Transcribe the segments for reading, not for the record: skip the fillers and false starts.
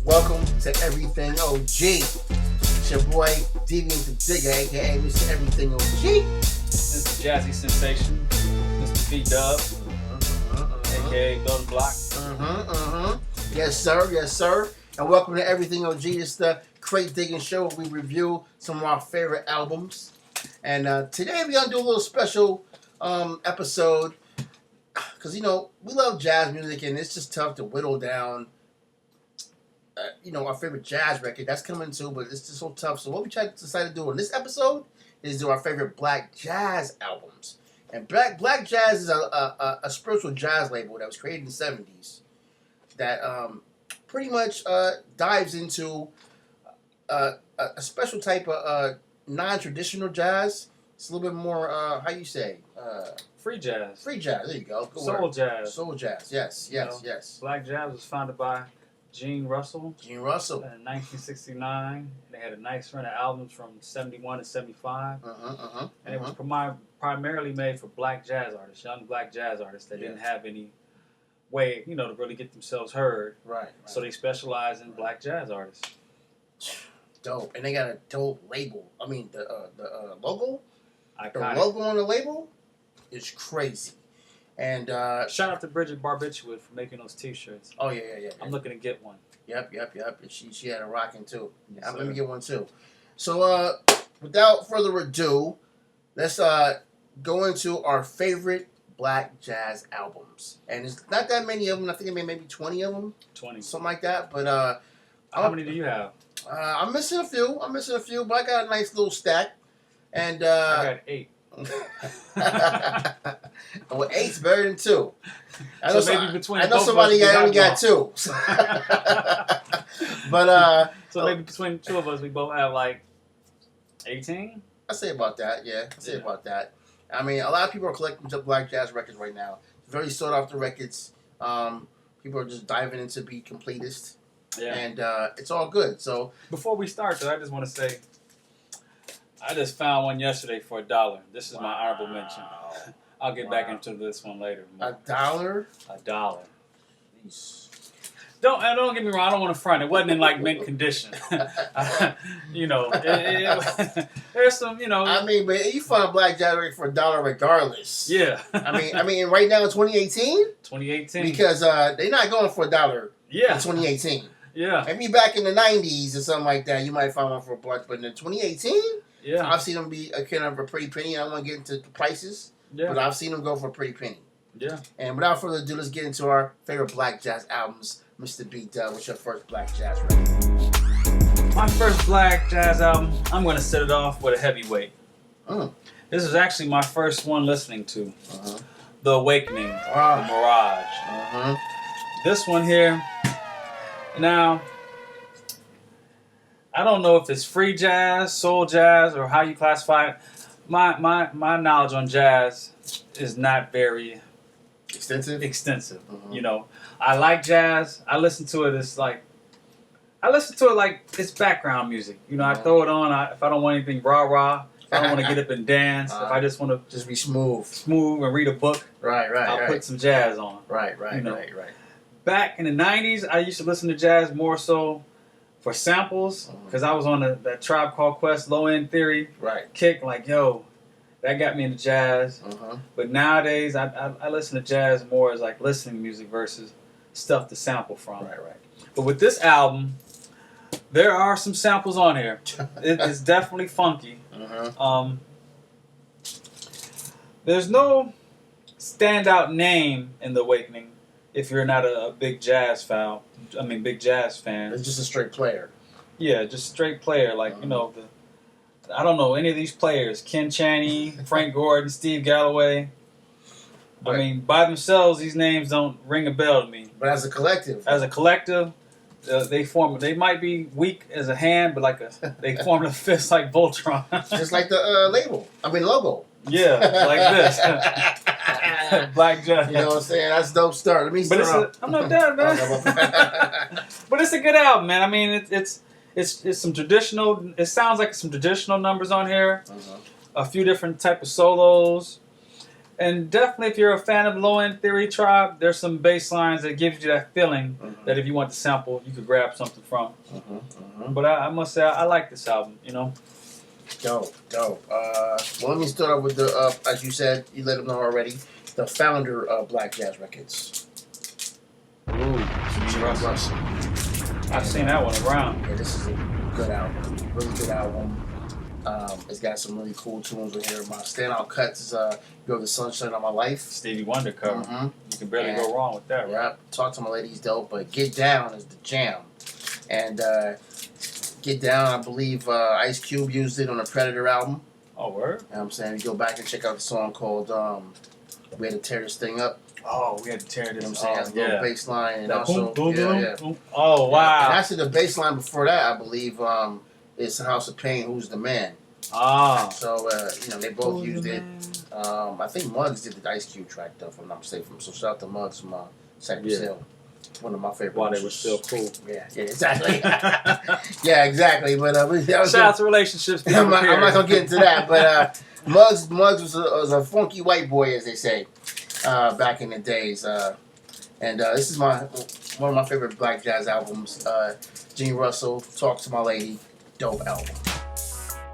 Welcome to Everything OG. It's your boy, Deviant the Digger, aka Mr. Everything OG. Mr. Jazzy Sensation, Mr. B-Dub, aka Golden Block. Yes, sir. Yes, sir. And welcome to Everything OG. It's the crate digging show where we review some of our favorite albums. And today we're going to do a little special episode because, you know, we love jazz music and it's just tough to whittle down our favorite jazz record. That's coming too, but it's just so tough. So what we decided to do in this episode is do our favorite black jazz albums. And black jazz is a spiritual jazz label that was created in the 70s that pretty much dives into a special type of non-traditional jazz. It's a little bit more, how you say? Free jazz. Free jazz, there you go. Good Soul word. jazz. Soul jazz, yes. Black jazz was founded by Gene Russell. Gene Russell. In 1969. They had a nice run of albums from 71 to 75. And it was primarily made for black jazz artists, young black jazz artists that didn't have any way, to really get themselves heard. Right. So they specialize in black jazz artists. Dope. And they got a dope label. I mean, the logo? Iconic. The logo on the label is crazy. And shout out to Bridget Barbitchwood for making those T-shirts. Oh yeah. I'm looking to get one. Yep. And she had a rocking too. Yes, I'm gonna get one too. So without further ado, let's go into our favorite black jazz albums. And it's not that many of them. I think I made maybe 20 of them. 20. Something like that. But how many do you have? I'm missing a few. But I got a nice little stack. And I got 8. Well, 8's better than 2. I know somebody only got 2. But so maybe between the two of us, we both have like 18. I say about that. Yeah, about that. I mean, a lot of people are collecting black jazz records right now. Very sought after records. People are just diving into be completist. Yeah, and it's all good. So before we start, though, I just want to say, I just found one yesterday for $1. This is my honorable mention. I'll get back into this one later. $1? $1. Don't get me wrong. I don't want to front. It wasn't in like mint condition. There's some. I mean, but you find a black jazz record for $1 regardless. Yeah. I mean, right now in 2018. 2018. Because they're not going for $1. Yeah. In 2018. Yeah. Maybe back in the 90s or something like that, you might find one for $1. But in 2018. Yeah, I've seen them be a kind of a pretty penny. I don't want to get into the prices, but I've seen them go for a pretty penny. Yeah. And without further ado, let's get into our favorite black jazz albums. Mr. B-Dub, what's your first black jazz record? My first black jazz album, I'm going to set it off with a heavyweight. This is actually my first one listening to. The Awakening, The Mirage. This one here, now, I don't know if it's free jazz, soul jazz, or how you classify it. My knowledge on jazz is not very extensive. I like jazz. I listen to it like it's background music. I throw it on if I don't want anything rah-rah. If I don't want to get up and dance. If I just want to just be smooth and read a book. Right. I'll put some jazz on. Right. Back in the 90s, I used to listen to jazz more so for samples, because I was on that Tribe Called Quest low end theory kick, like, yo, that got me into jazz. But nowadays, I listen to jazz more as like listening music versus stuff to sample from. Right. But with this album, there are some samples on here. It's definitely funky. There's no standout name in The Awakening if you're not a big jazz fan. It's just a straight player. Yeah, just straight player. Like, I don't know any of these players. Ken Chaney, Frank Gordon, Steve Galloway. I mean, by themselves, these names don't ring a bell to me. But as a collective. They might be weak as a hand, but they form a fist like Voltron. Just like the logo. Yeah, like this. Black jazz. You know what I'm saying? That's a dope start. Let me start. I'm not done, man. But it's a good album, man. I mean, it's some traditional. It sounds like some traditional numbers on here. A few different type of solos, And definitely, if you're a fan of Low End Theory Tribe, there's some bass lines that gives you that feeling that if you want to sample, you could grab something from. But I must say, I like this album, you know. Dope. Well, let me start off with the, as you said, you let them know already, the founder of Black Jazz Records. Ooh, Russell. I've seen that one around. Yeah, this is a good album. Really good album. It's got some really cool tunes in here. My standout cuts is You're the Sunshine of My Life. Stevie Wonder cover. You can barely go wrong with that, right? Yeah, Talk to My Lady's dope, but Get Down is the jam. And Get Down, I believe Ice Cube used it on the Predator album. Oh, word? You know what I'm saying? You go back and check out the song called We Had to Tear This Thing Up. Oh, we had to tear this. You know what I'm saying? It has a little bass line. And that also, boom. Oh, wow. And actually, the bass line before that, I believe, is House of Pain, Who's the Man? Ah. So, they both used it. I think Muggs did the Ice Cube track, though, if I'm not mistaken. So, shout out to Muggs from Cypress Hill. One of my favorite. While they were still cool. Yeah, exactly. Yeah, exactly. But shout out to relationships. I'm not going to get into that. But Muggs was a funky white boy, as they say, back in the days. And this is one of my favorite black jazz albums. Gene Russell, Talk to My Lady, dope album.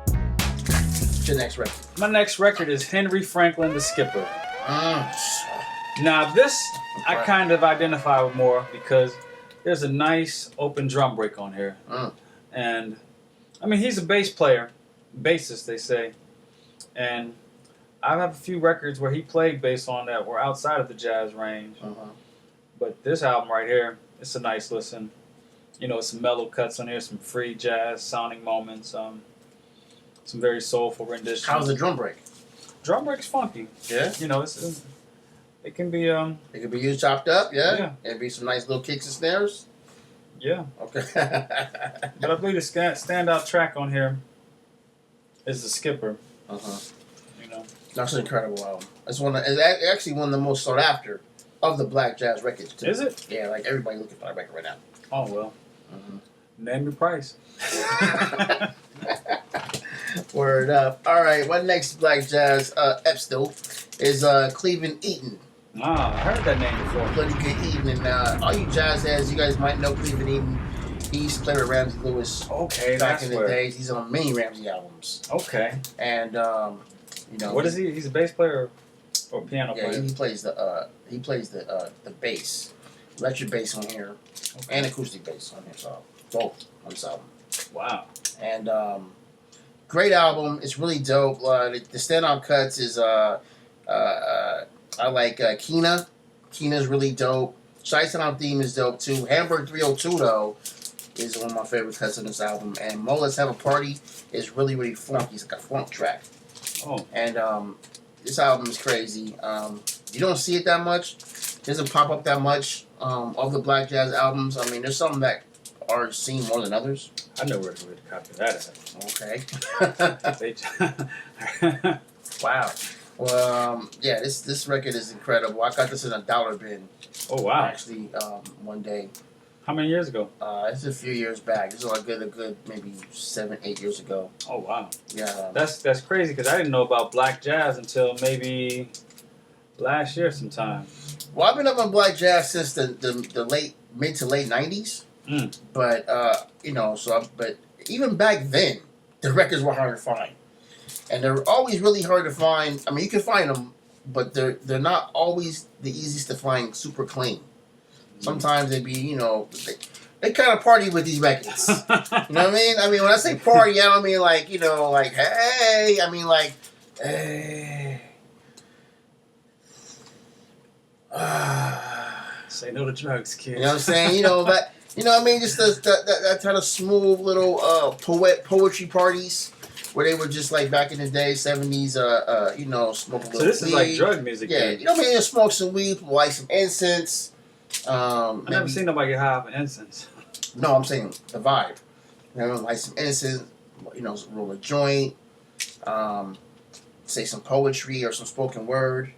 What's your next record? My next record is Henry Franklin the Skipper. Now this I kind of identify with more because there's a nice open drum break on here. And I mean he's a bass player, bassist they say. And I have a few records where he played bass on that were outside of the jazz range. But this album right here, it's a nice listen. You know, some mellow cuts on here, some free jazz sounding moments, some very soulful renditions. How's the drum break? Drum break's funky. Yeah? You know, it can be... It can be used chopped up, yeah? And be some nice little kicks and snares? Yeah. Okay. But I believe the standout track on here is The Skipper. You know. That's an incredible album. It's actually one of the most sought after of the black jazz records, too. Is it? Yeah, like everybody looking for that record right now. Oh, well. Name your price. Word up. All right, my next black jazz episode is Cleveland Eaton. Ah, I heard that name before. Pretty good evening. All you jazz heads, you guys might know Cleveland Eaton. He used to play with Ramsey Lewis. Okay, back in the days. He's on many Ramsey albums. Okay. And what is he? He's a bass player or piano player? Yeah, he plays the bass, electric bass on here, and acoustic bass on here. So both on this album. Wow. And great album. It's really dope. The standout cuts is I like Kina. Kina's really dope. Chi-Town Theme is dope too. Hamburg 302 though is one of my favorite cuts on this album. And Mo Let's Have a Party is really, really funky. It's like a funk track. Oh. And this album is crazy. You don't see it that much. It doesn't pop up that much of the black jazz albums. I mean, there's some that are seen more than others. I know where to copy that at. Okay. Wow. Well, yeah, this record is incredible. I got this in a dollar bin. Oh wow! Actually, one day. How many years ago? It's a few years back. This is a good maybe 7-8 years ago. Oh wow! Yeah. That's crazy because I didn't know about black jazz until maybe last year sometime. Well, I've been up on black jazz since the mid to late 90s. But but even back then, the records were hard to find. And they're always really hard to find. I mean, you can find them, but they're not always the easiest to find super clean. Sometimes they be, they kind of party with these records. You know what I mean? I mean, when I say party, I don't mean like, like, hey. I mean like, hey. Say no to drugs, kid. You know what I'm saying? That, what I mean? Just that kind of smooth little poetry parties. Where they were just like back in the day, 70s, smoke a little weed. So this is like drug music. Yeah, then. you know what I mean? Smoke some weed, light some incense. I've never seen nobody get high off an incense. No, I'm saying the vibe. Light some incense, roll a joint, say some poetry or some spoken word.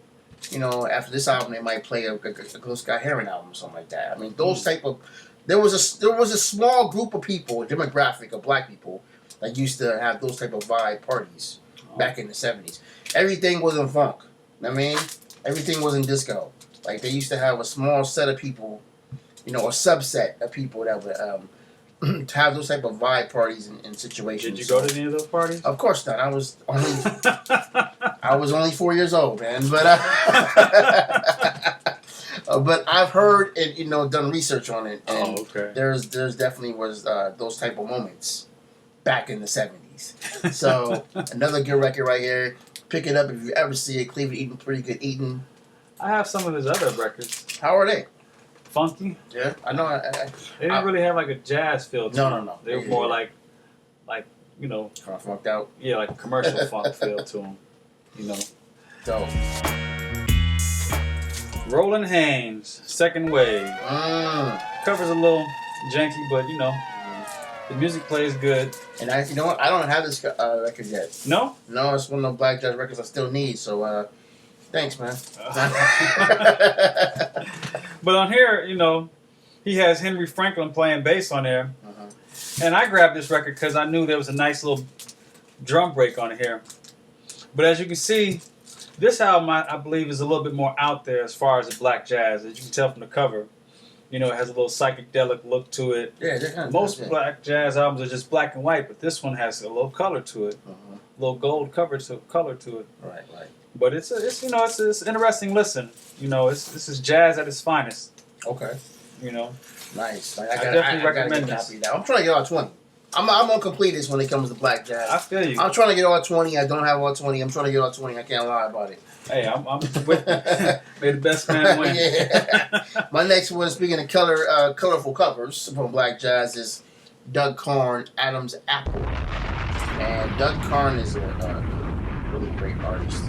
After this album, they might play a Ghost Scott Heron album or something like that. I mean, those type of... There was a small group of people, a demographic of black people, that used to have those type of vibe parties back in the 70s. Everything was in funk. I mean, everything wasn't disco. Like, they used to have a small set of people, a subset of people that would to have those type of vibe parties and situations. Did you go to any of those parties? Of course not. I was only 4 years old, man. But but I've heard and done research on it. And okay. There's definitely was those type of moments back in the 70s. So another good record right here. Pick it up if you ever see it. Cleveland Eaton, pretty good Eaton. I have some of his other records. How are they? Funky. Yeah, I know. They didn't really have like a jazz feel to them. No. They were more like kind of funked out. Yeah, like a commercial funk feel to them. Dope. Roland Haynes, Second Wave. Cover's a little janky, but the music plays good. And I don't have this record yet. No? No, it's one of the Black Jazz records I still need. So, thanks, man. But on here, he has Henry Franklin playing bass on there. And I grabbed this record because I knew there was a nice little drum break on here. But as you can see, this album, I believe, is a little bit more out there as far as the black jazz. As you can tell from the cover, it has a little psychedelic look to it. Yeah, most black jazz albums are just black and white, but this one has a little color to it, a little gold color to it. Right. But it's an interesting listen. This is jazz at its finest. Okay. Nice. I definitely recommend this. I'm trying to get all 20. I'm gonna complete this when it comes to black jazz. I feel you. I'm trying to get all 20. I don't have all 20. I'm trying to get all 20. I can't lie about it. Hey, I'm with you. May the best man win. Yeah. My next one, speaking of colorful covers from black jazz, is Doug Carn, Adam's Apple. And Doug Carn is a really great artist.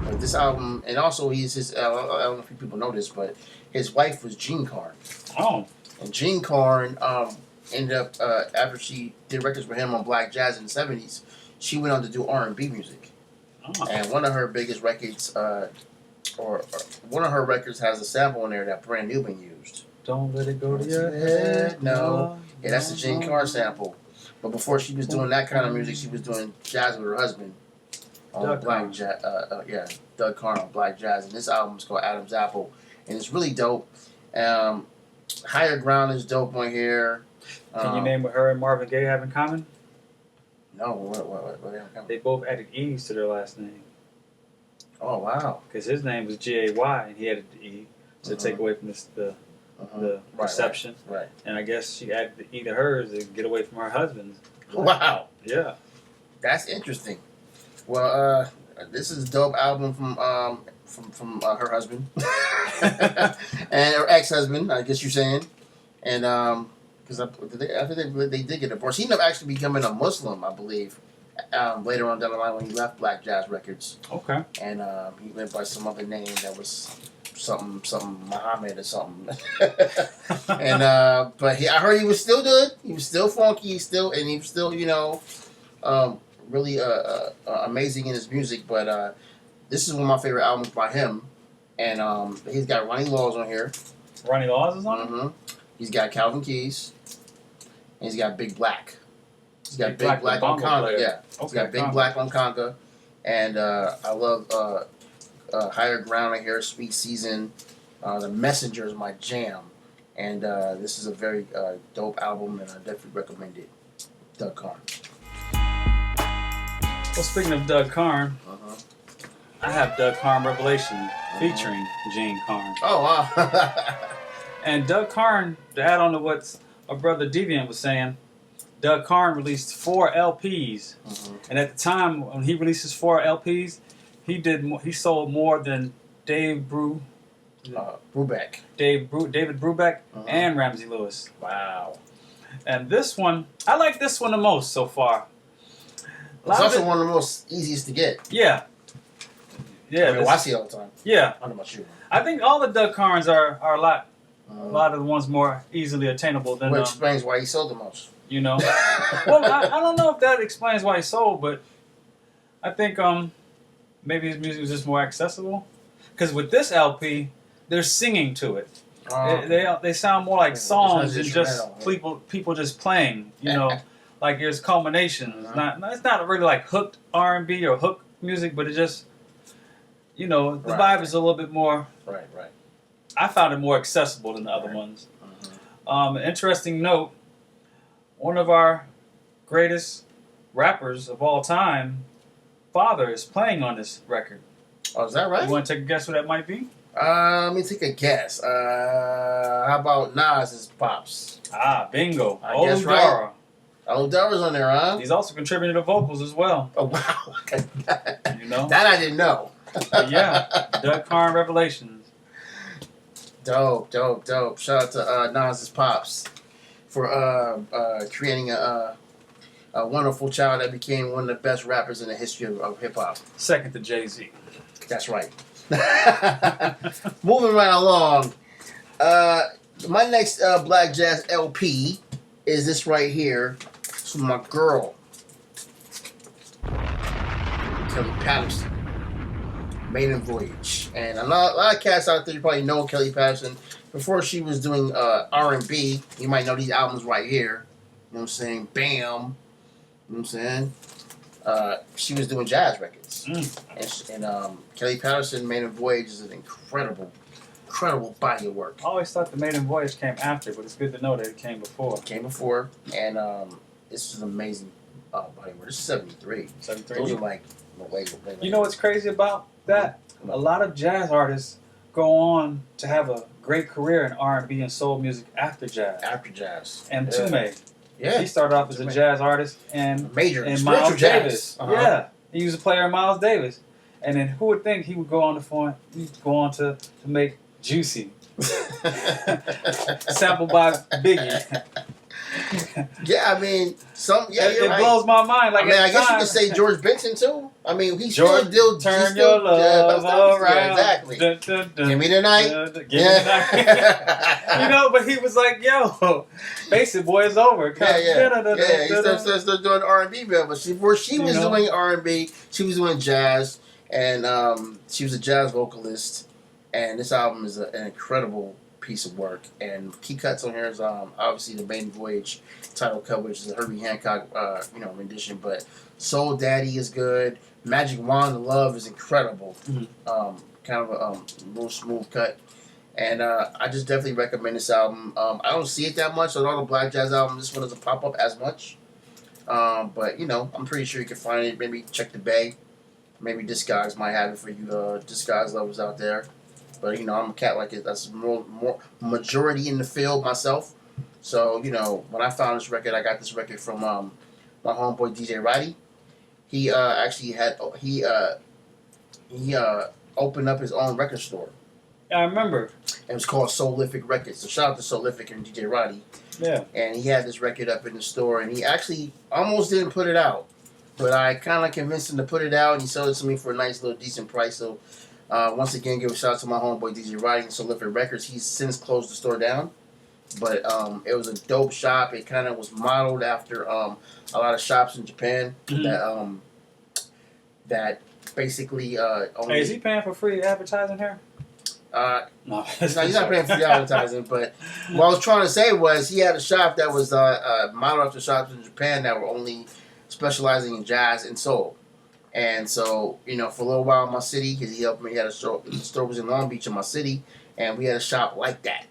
But this album, and also he's his. I don't know if people know this, but his wife was Jean Carn. Oh. And Jean Carn ended up after she did records with him on black jazz in the 70s. She went on to do R&B music. Oh. And one of her biggest records, or one of her records, has a sample in there that Brand Newman used. Don't let it go to your head. No. Yeah, that's the Jean Carn sample. But before she was doing that kind of music, she was doing jazz with her husband on black jazz. Doug Carn on black jazz. And this album is called Adam's Apple, and it's really dope. Higher Ground is dope on here. Can you name what her and Marvin Gaye have in common? No, what they have in common? They both added E's to their last name. Oh, wow. Because his name was G-A-Y, and he added the E to take away from the reception. Right. And I guess she added the E to hers to get away from her husband's. Wow. Yeah. That's interesting. Well, this is a dope album from her husband and her ex-husband, I guess you're saying, and because after they did get divorced, he ended up actually becoming a Muslim, I believe, later on down the line when he left Black Jazz Records. Okay. And he went by some other name that was something Muhammad or something. And but I heard he was still good. He was still funky. He was still really amazing in his music. But this is one of my favorite albums by him. And he's got Ronnie Laws on here. Ronnie Laws is on it? Mm-hmm. He's got Calvin Keys. And he's got Big Black. He's got Big Black on conga. Yeah. Okay, he's got Big Black on conga. And I love Higher Ground on here, Sweet Season. The Messenger is my jam. And this is a very dope album, and I definitely recommend it. Doug Carn. Well, speaking of Doug Carn, I have Doug Carn Revelation featuring Jean Carn. Oh, wow. And Doug Carn, to add on to what our brother Deviant was saying, Doug Carn released 4 LPs. And at the time, when he released his 4 LPs, he sold more than David Brubeck and Ramsey Lewis. Wow. And this one, I like this one the most so far. It's also one of the most easiest to get. Yeah. Yeah. I see it all the time. Yeah. I don't know about you. I think all the Doug Carns are a lot of the ones more easily attainable than. Which explains why he sold the most. Well, I don't know if that explains why he sold, but I think maybe his music was just more accessible. Because with this LP, they're singing to it. They sound more like songs than just people just playing. Like there's culmination. It's not really like hooked R&B or hook music, but it just, the vibe is a little bit more. Right. I found it more accessible than the other ones. Mm-hmm. An interesting note: one of our greatest rappers of all time, father, is playing on this record. Oh, is that right? You want to take a guess who that might be? Let me take a guess. How about Nas's pops? Bingo. I guess right. Oh, Dara's on there, huh? He's also contributing to vocals as well. Oh, wow. That I didn't know. Yeah. Doug Carn Revelations. Dope. Shout out to Nas's pops for creating a wonderful child that became one of the best rappers in the history of hip-hop. Second to Jay-Z. That's right. Moving right along. My next Black Jazz LP is this right here. It's from my girl, Kellee Patterson. Maiden Voyage. And a lot of cats out there, you probably know Kellee Patterson. Before she was doing R&B, you might know these albums right here. You know what I'm saying? Bam. You know what I'm saying? She was doing jazz records. And Kellee Patterson, Maiden Voyage is an incredible body of work. I always thought the Maiden Voyage came after, but it's good to know that it came before. And this is an amazing body of work. This is 73. 73. Those are like, way. You know what's crazy about that? A lot of jazz artists go on to have a great career in R&B and soul music after jazz. And Tume. Yeah. He started off as a jazz artist and Miles Davis. Yeah. He was a player in Miles Davis. And then who would think he would go on to make Juicy. Sampled by Biggie. Yeah, I mean, it blows my mind. Like, I guess you could say George Benson too. I mean, he still turn your love around. Yeah, exactly. Dun, dun, dun, give me the night. Give me the night. But he was like, "Yo, Basic Boy is over." He started doing R&B, but before she was doing R&B, she was doing jazz, and she was a jazz vocalist. And this album is an incredible piece of work, and key cuts on here is obviously the Maiden Voyage title cut, which is a Herbie Hancock rendition, but Soul Daddy is good. Magic Wand of Love is incredible. Kind of a real smooth cut, and I just definitely recommend this album. I don't see it that much on all the Black Jazz albums. This one doesn't pop up as much, but I'm pretty sure you can find it. Maybe check the Bay. Maybe Discogs might have it for you Discogs lovers out there. But I'm a cat like it. That's more majority in the field myself. So when I found this record, I got this record from my homeboy DJ Roddy. He actually had he opened up his own record store. Yeah, I remember. And it was called Soulific Records. So shout out to Soulific and DJ Roddy. Yeah. And he had this record up in the store, and he actually almost didn't put it out, but I kind of convinced him to put it out, and he sold it to me for a nice little decent price. So. Once again, give a shout out to my homeboy DJ Roddy and Soulific Records. He's since closed the store down, but it was a dope shop. It kind of was modeled after a lot of shops in Japan that basically only. Hey, is he paying for free advertising here? No, he's not paying for the advertising. But what I was trying to say was he had a shop that was modeled after shops in Japan that were only specializing in jazz and soul. And so, for a little while in my city, because he helped me, he had a store. The store was in Long Beach in my city, and we had a shop like that.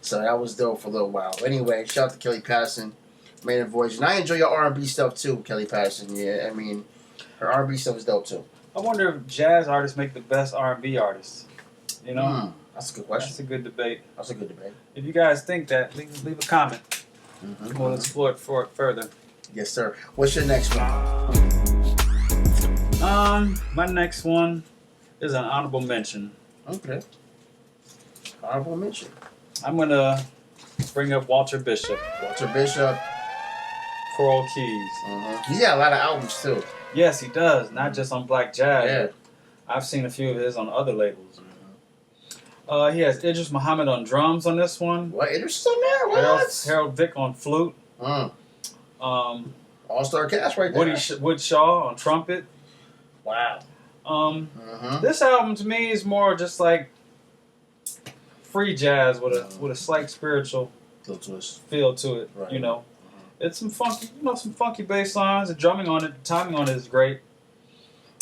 So that was dope for a little while. Anyway, shout out to Kellee Patterson, Maiden Voyage. And I enjoy your R&B stuff too, Kellee Patterson. Yeah, I mean, her R&B stuff is dope too. I wonder if jazz artists make the best R&B artists. That's a good question. That's a good debate. If you guys think that, leave a comment. We'll explore it further. Yes, sir. What's your next one? My next one is an honorable mention. Okay. Honorable mention. I'm gonna bring up Walter Bishop. Coral Keys. He's got a lot of albums too. Yes, he does. Not just on Black Jazz. Yeah. I've seen a few of his on other labels. He has Idris Muhammad on drums on this one. What? Idris is on there? What? Harold Vick on flute. All-star cast right there. Wood Shaw on trumpet. Wow. This album to me is more just like free jazz with a slight spiritual feel to it. Right. It's some funky bass lines. The drumming on it, the timing on it is great.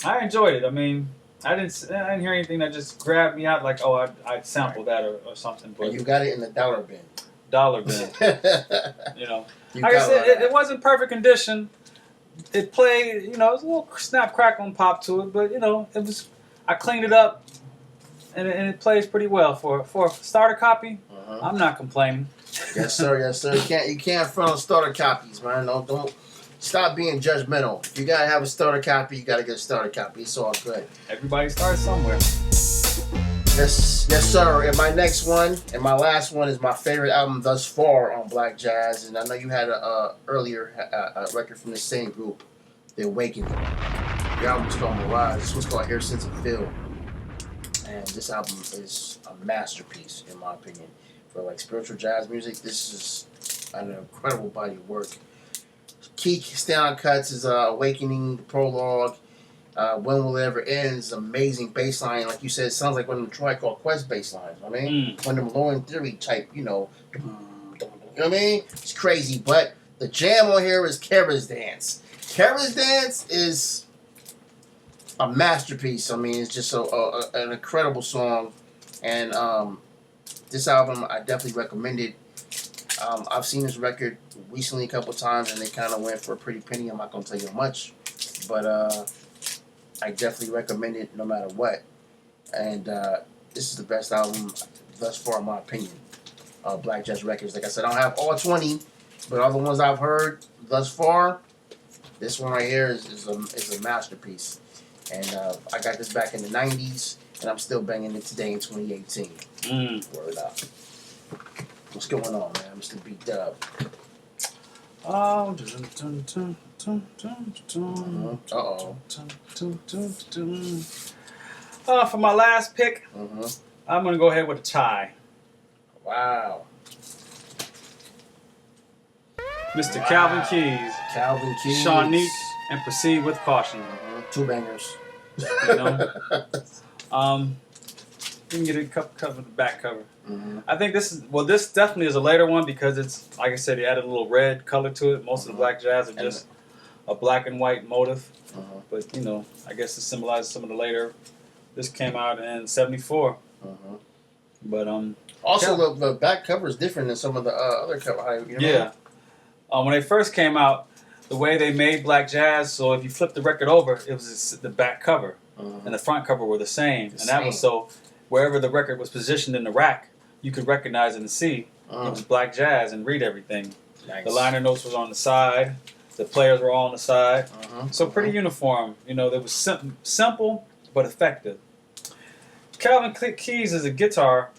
I enjoyed it. I mean, I didn't hear anything that just grabbed me out like, oh, I sampled that or something. But and you got it in the dollar bin. Dollar bin. Like I said, it wasn't perfect condition. It played, it was a little snap, crackle, and pop to it, but it was. I cleaned it up, and it plays pretty well for a starter copy. I'm not complaining. Yes, sir. Yes, sir. You can't front on starter copies, man. Don't stop being judgmental. If you gotta have a starter copy, you gotta get a starter copy. It's all good. Everybody starts somewhere. Yes, sir. And my next one and my last one is my favorite album thus far on Black Jazz. And I know you had a earlier record from the same group, The Awakening. The album is called Mirage. This one's called Here Since It Feel. And this album is a masterpiece, in my opinion. For like spiritual jazz music, this is an incredible body of work. Key standout cuts is Awakening, the prologue. When Will It Ever End is amazing bass line. Like you said, it sounds like one of them Tribe Called Quest bass lines. I mean, one of them Low End Theory type, you know what I mean? It's crazy. But the jam on here is Kara's Dance. Kara's Dance is a masterpiece. I mean, it's just an incredible song. And this album, I definitely recommend it. I've seen this record recently a couple times, and they kind of went for a pretty penny. I'm not going to tell you how much. But I definitely recommend it no matter what. And this is the best album thus far, in my opinion. Black Jazz Records. Like I said, I don't have all 20, but all the ones I've heard thus far, this one right here is a masterpiece. And I got this back in the 90s, and I'm still banging it today in 2018. Word up. What's going on, man? Mr. B-Dub. Oh, for my last pick, I'm going to go ahead with a tie. Wow. Mr. Calvin Keys. Calvin Keys. Shawnee and Proceed with Caution. Two bangers. You can get it cover the back cover. I think this definitely is a later one because it's, like I said, he added a little red color to it. Most of the black jazz are just a black and white motif. But, I guess it symbolizes some of the later. This came out in 74. But, also, the back cover is different than some of the other cover. Yeah. When they first came out, the way they made black jazz, so if you flip the record over, it was the back cover. And the front cover were the same. That was so wherever the record was positioned in the rack, you could recognize it and see it was black jazz and read everything. Nice. The liner notes was on the side. The players were all on the side. So pretty uniform. There was simple but effective. Calvin Keys is a guitarist.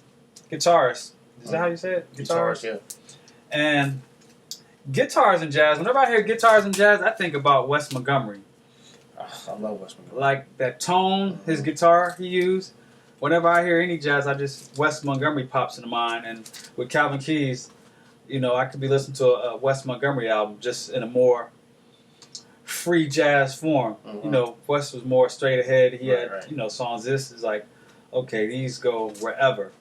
Is that how you say it? Guitarist, yeah. And guitars in jazz, whenever I hear guitars in jazz, I think about Wes Montgomery. I love Wes Montgomery. Like that tone, his guitar he used. Whenever I hear any jazz, Wes Montgomery pops into mind. And with Calvin Keys, I could be listening to a Wes Montgomery album just in a more free jazz form. Wes was more straight ahead. He had, songs. This is like, okay, these go wherever.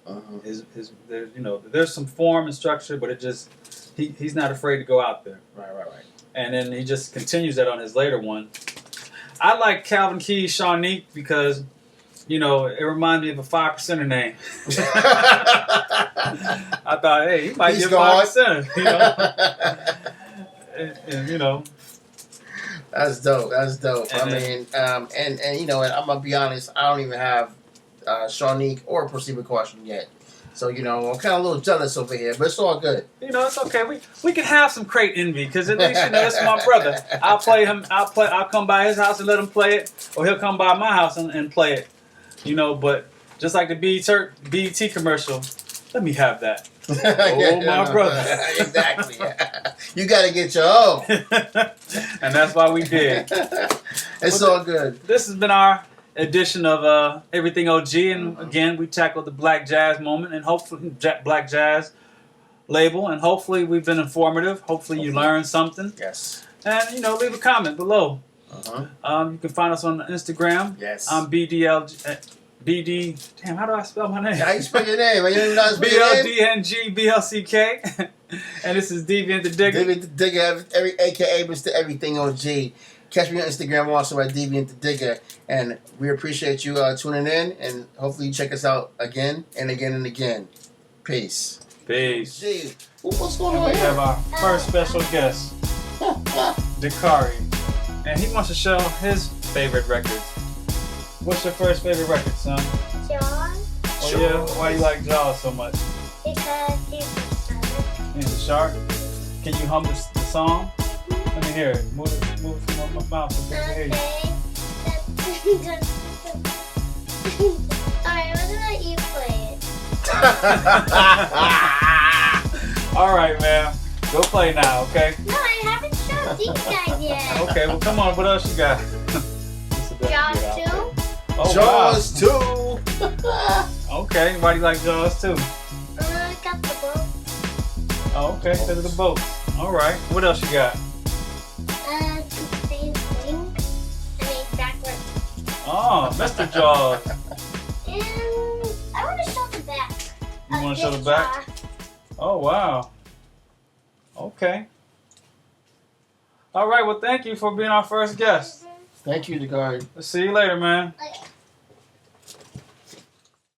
There's some form and structure, but it just, he's not afraid to go out there. Right. And then he just continues that on his later one. I like Calvin Keys Shawnee because, it reminds me of a 5%er name. I thought, hey, he might be a 5%er. That's dope. And and I'm gonna be honest, I don't even have Shawnee or Proceed with Caution yet. So, I'm kind of a little jealous over here, but it's all good. It's okay. We can have some crate envy because at least, it's my brother. I'll play him. I'll come by his house and let him play it, or he'll come by my house and play it. But just like the BET commercial, let me have that. My brother. Exactly. You got to get your own. And that's why we did. It's all good. This has been our edition of Everything OG, and again, we tackled the Black Jazz moment, and hopefully Black Jazz label, and hopefully we've been informative. Hopefully you learned something. Yes. And leave a comment below. You can find us on Instagram. Yes. I'm BD. Damn, how do I spell my name? How you spell your name? You don't know how to spell your name? BLDNGBLCK. And this is Deviant the Digger. Deviant the Digger, aka Mr. Everything OG. Catch me on Instagram also at Deviant the Digger. And we appreciate you tuning in. And hopefully you check us out again and again and again. Peace. Peace. Gee, what's going And on we here? have our first special guest, Dakari. And he wants to show his favorite records. What's your first favorite record, son? Jaws. Oh yeah? Why do you like Jaws so much? Because he's a shark. He's a shark. Can you hum the song? Let me hear it. Move it from my mouth so people can hear you. Okay. Alright, what about you play it? Alright, man. Go play now, okay? No, I haven't showed these guys yet. Okay, well come on, what else you got? Jaws 2. Oh, Jaws 2. wow. Okay, why do you like Jaws 2? Got the boat. Oh, okay, because of the boat. Alright, what else you got? Same thing. I mean, backwards. Oh, Mr. Jaws. And I want to show the back. You want to show the back? Oh, wow. Okay. Alright, well thank you for being our first guest. Thank you, Dakari. See you later, man. Like,